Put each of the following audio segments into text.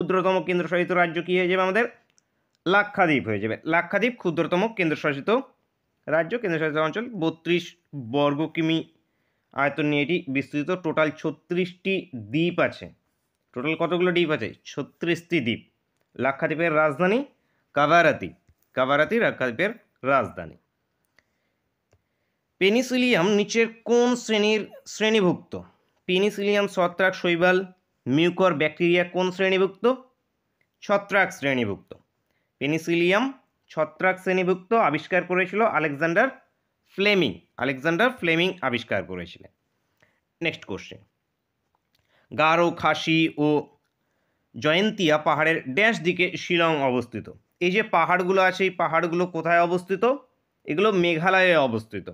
ক্ষুদ্রতম কেন্দ্রশাসিত রাজ্য কী হয়ে যাবে আমাদের? লাক্ষাদ্বীপ হয়ে যাবে। লাক্ষাদ্বীপ ক্ষুদ্রতম কেন্দ্রশাসিত রাজ্য, কেন্দ্রশাসিত অঞ্চল। 32 বর্গ কিমি আয়তন নিয়ে এটি বিস্তৃত। টোটাল 36টি দ্বীপ আছে। টোটাল কতগুলো দ্বীপ আছে? 36টি দ্বীপ। লাক্ষাদ্বীপের রাজধানী কাভারাতি। কাভারাতি লাক্ষাদ্বীপের রাজধানী। পেনিসিলিয়াম নিচের কোন শ্রেণীভুক্ত? পেনিসিলিয়াম ছত্রাক, শৈবাল, মিউকর ব্যাকটেরিয়া কোন শ্রেণীভুক্ত? ছত্রাক শ্রেণীভুক্ত। পেনিসিলিয়াম ছত্রাক শ্রেণীভুক্ত। আবিষ্কার করেছিল আলেকজান্ডার ফ্লেমিং। আলেকজান্ডার ফ্লেমিং আবিষ্কার করেছিলেন। নেক্সট কোশ্চেন, গারো, খাসি ও জয়ন্তিয়া পাহাড়ের ড্যাশ দিকে শিলং অবস্থিত? এই যে পাহাড়গুলো আছে, এই পাহাড়গুলো কোথায় অবস্থিত? এগুলো মেঘালয়ে অবস্থিত।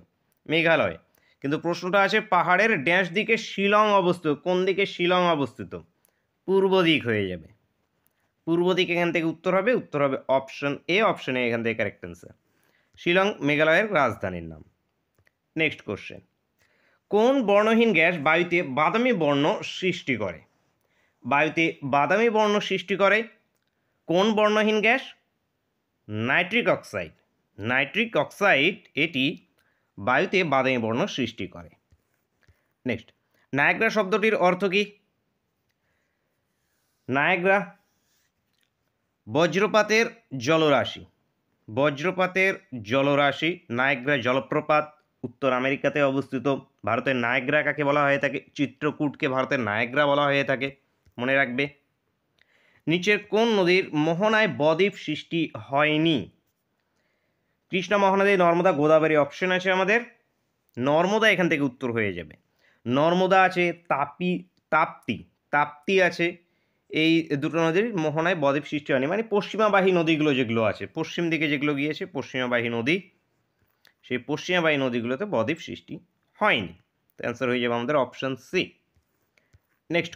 মেঘালয়। কিন্তু প্রশ্নটা আছে পাহাড়ের ড্যাশ দিকে শিলং অবস্থিত। কোন দিকে শিলং অবস্থিত? পূর্ব দিক হয়ে যাবে। পূর্ব দিক এখান থেকে উত্তর হবে। উত্তর হবে অপশন এ। অপশন এ এখান থেকে কারেক্ট অ্যান্সার। শিলং মেঘালয়ের রাজধানীর নাম। নেক্সট কোশ্চেন, কোন বর্ণহীন গ্যাস বায়ুতে বাদামি বর্ণ সৃষ্টি করে? বায়ুতে বাদামি বর্ণ সৃষ্টি করে কোন বর্ণহীন gas? Nitric oxide. Nitric oxide এটি বায়ুতে বাদামি বর্ণ সৃষ্টি করে। নেক্সট, নায়াগ্রা শব্দটির অর্থ কী? নায়াগ্রা বজ্রপাতের জলরাশি। বজ্রপাতের জলরাশি। নায়াগ্রা জলপ্রপাত উত্তর আমেরিকাতে অবস্থিত। ভারতের নায়াগ্রা কাকে বলা হয়ে থাকে? চিত্রকূটকে ভারতের নায়াগ্রা বলা হয়ে থাকে, মনে রাখবে। নিচের কোন নদীর মোহনায় বদ্বীপ সৃষ্টি হয়নি? কৃষ্ণা, মহানদী, নর্মদা, গোদাবরী। অপশন আছে আমাদের নর্মদা এখান থেকে উত্তর হয়ে যাবে। নর্মদা আছে, তাপ্তি আছে। এই দুটো নদীর মোহনায় বদ্বীপ সৃষ্টি হয়নি, মানে পশ্চিমাবাহী নদীগুলো যেগুলো আছে, পশ্চিম দিকে যেগুলো গিয়েছে পশ্চিমাবাহী নদী, সেই পশ্চিমাবাহী নদীগুলোতে বদ্বীপ সৃষ্টি হয়নি। অ্যান্সার হয়ে যাবে আমাদের অপশন সি। নেক্সট